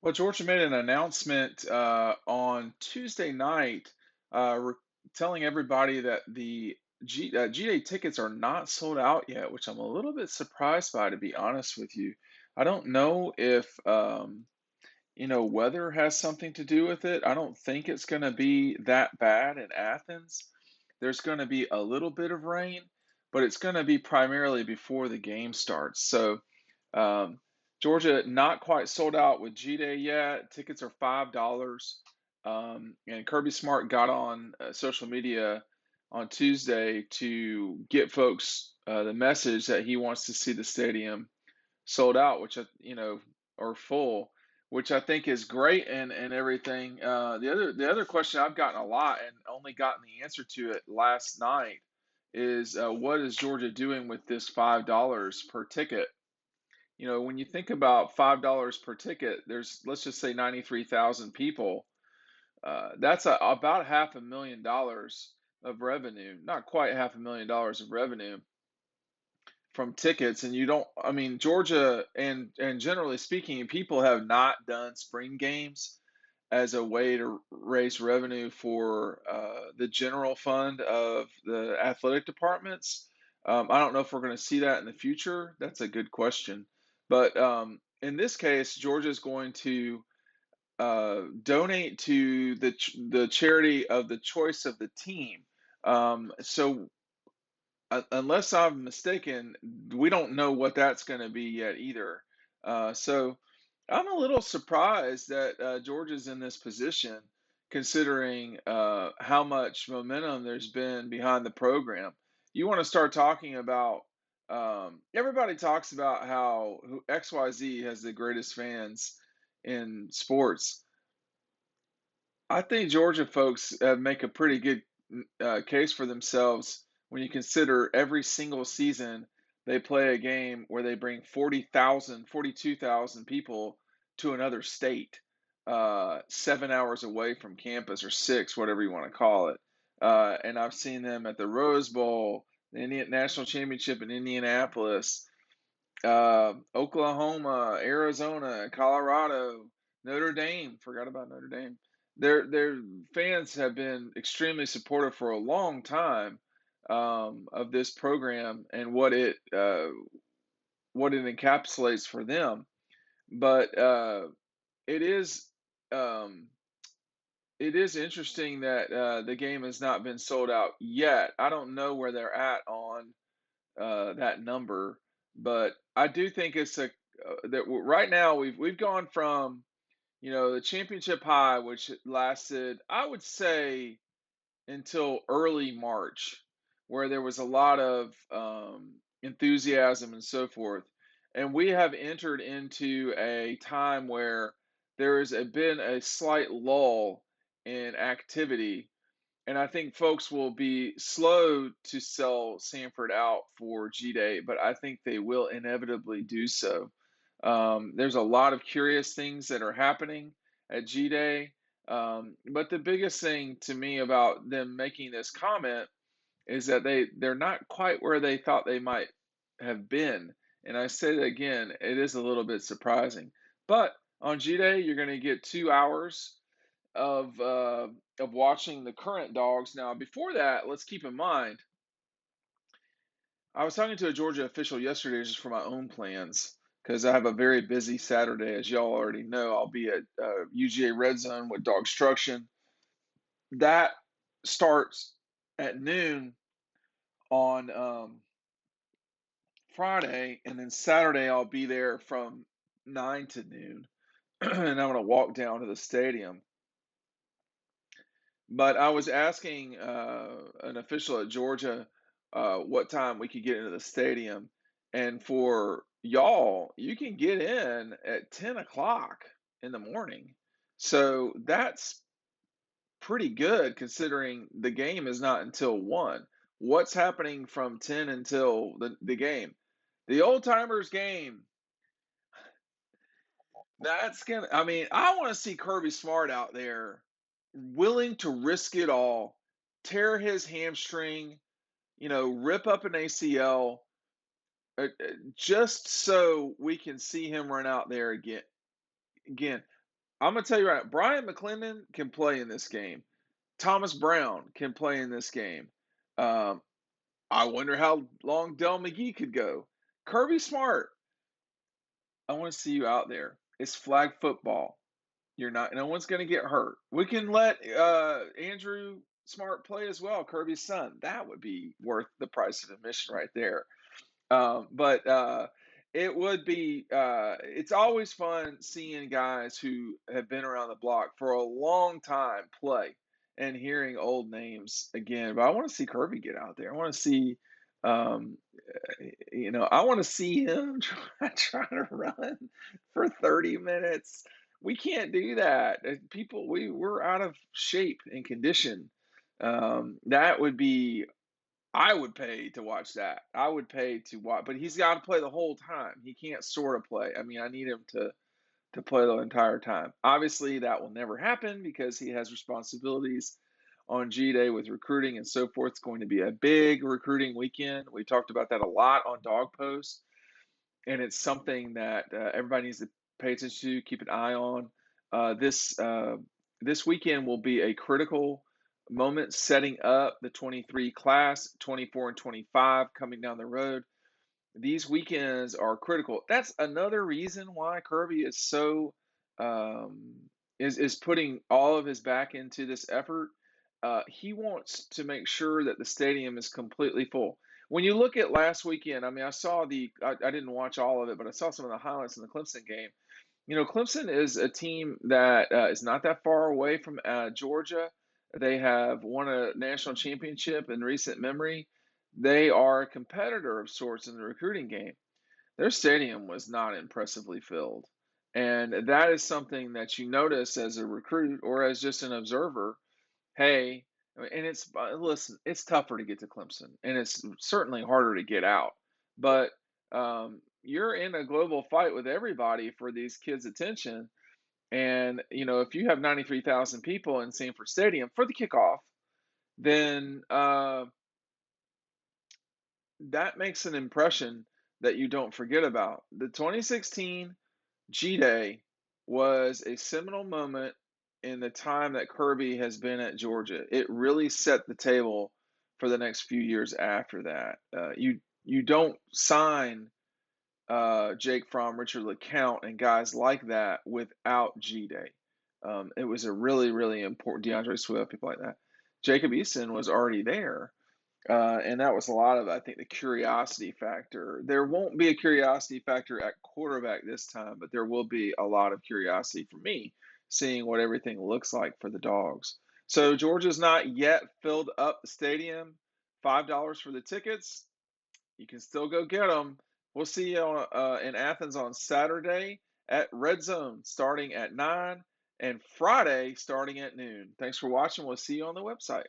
Well, Georgia made an announcement on Tuesday night, telling everybody that the G-Day tickets are not sold out yet, which I'm a little bit surprised by, to be honest with you. I don't know if weather has something to do with it. I don't think it's going to be that bad in Athens. There's going to be a little bit of rain, but it's going to be primarily before the game starts. So um, Georgia not quite sold out with G Day yet. Tickets are $5. And Kirby Smart got on social media on Tuesday to get folks the message that he wants to see the stadium sold out, or full, which I think is great and everything. The other question I've gotten a lot and only gotten the answer to it last night is what is Georgia doing with this $5 per ticket? When you think about $5 per ticket, there's, let's just say, 93,000 people. That's about $500,000 of revenue, not quite $500,000 of revenue from tickets. And you don't, I mean, Georgia and generally speaking, people have not done spring games as a way to raise revenue for the general fund of the athletic departments. I don't know if we're going to see that in the future. That's a good question. But in this case, Georgia is going to donate to the charity of the choice of the team. So unless I'm mistaken, we don't know what that's going to be yet either. So I'm a little surprised that Georgia's in this position, considering how much momentum there's been behind the program. You want to start talking about, everybody talks about how XYZ has the greatest fans in sports. I think Georgia folks make a pretty good case for themselves when you consider every single season they play a game where they bring 40,000, 42,000 people to another state, 7 hours away from campus, or six, whatever you want to call it. And I've seen them at the Rose Bowl, the Indian National Championship in Indianapolis, Oklahoma, Arizona, Colorado, Notre Dame. Forgot about Notre Dame. Their fans have been extremely supportive for a long time of this program and what it encapsulates for them. But it is um, it is interesting that the game has not been sold out yet. I don't know where they're at on that number, but I do think it's that right now we've gone from the championship high, which lasted, I would say, until early March, where there was a lot of enthusiasm and so forth, and we have entered into a time where there has been a slight lull in activity, and I think folks will be slow to sell Sanford out for G Day, but I think they will inevitably do so. There's a lot of curious things that are happening at G Day. But the biggest thing to me about them making this comment is that they're not quite where they thought they might have been. And I say that again, it is a little bit surprising. But on G Day, you're going to get 2 hours of uh, of watching the current dogs. Now, before that, let's keep in mind, I was talking to a Georgia official yesterday just for my own plans because I have a very busy Saturday, as y'all already know. I'll be at UGA Red Zone with DAWGSTRUCTION. That starts at noon on Friday, and then Saturday I'll be there from 9 to noon, and I'm going to walk down to the stadium. But I was asking an official at Georgia what time we could get into the stadium. And for y'all, you can get in at 10 o'clock in the morning. So that's pretty good considering the game is not until 1. What's happening from 10 until the game? The old timers game. I mean, I want to see Kirby Smart out there willing to risk it all, tear his hamstring, rip up an ACL, just so we can see him run out there again. Again, I'm gonna tell you right, Brian McClendon can play in this game. Thomas Brown can play in this game. Um, I wonder how long Del McGee could go. Kirby Smart, I want to see you out there. It's flag football. You're not. No one's going to get hurt. We can let Andrew Smart play as well, Kirby's son. That would be worth the price of admission right there. But it would be. It's always fun seeing guys who have been around the block for a long time play and hearing old names again. But I want to see Kirby get out there. I want to see. Um, I want to see him try to run for 30 minutes. We can't do that. We're out of shape and condition. That would be I would pay to watch that. I would pay to watch, but he's got to play the whole time. He can't sort of play. I mean, I need him to play the entire time. Obviously, that will never happen because he has responsibilities on G Day with recruiting and so forth. It's going to be a big recruiting weekend. We talked about that a lot on Dog Post, and it's something that everybody needs to pay attention to, keep an eye on. This weekend will be a critical moment setting up the 23 class, 24 and 25 coming down the road. These weekends are critical. That's another reason why Kirby is so um, is putting all of his back into this effort. He wants to make sure that the stadium is completely full. When you look at last weekend, I mean, I didn't watch all of it, but I saw some of the highlights in the Clemson game. Clemson is a team that is not that far away from Georgia. They have won a national championship in recent memory. They are a competitor of sorts in the recruiting game. Their stadium was not impressively filled. And that is something that you notice as a recruit or as just an observer. Hey, and listen, it's tougher to get to Clemson, and it's certainly harder to get out. But you're in a global fight with everybody for these kids' attention. And if you have 93,000 people in Sanford Stadium for the kickoff, then that makes an impression that you don't forget about. The 2016 G Day was a seminal moment in the time that Kirby has been at Georgia. It really set the table for the next few years after that. You don't sign Jake Fromm, Richard LeCount, and guys like that without G Day. It was a really, really important DeAndre Swift, people like that. Jacob Eason was already there. And that was a lot of, I think, the curiosity factor. There won't be a curiosity factor at quarterback this time, but there will be a lot of curiosity for me seeing what everything looks like for the Dogs. So Georgia's not yet filled up the stadium. $5 for the tickets. You can still go get them. We'll see you in Athens on Saturday at Red Zone starting at 9 and Friday starting at noon. Thanks for watching. We'll see you on the website.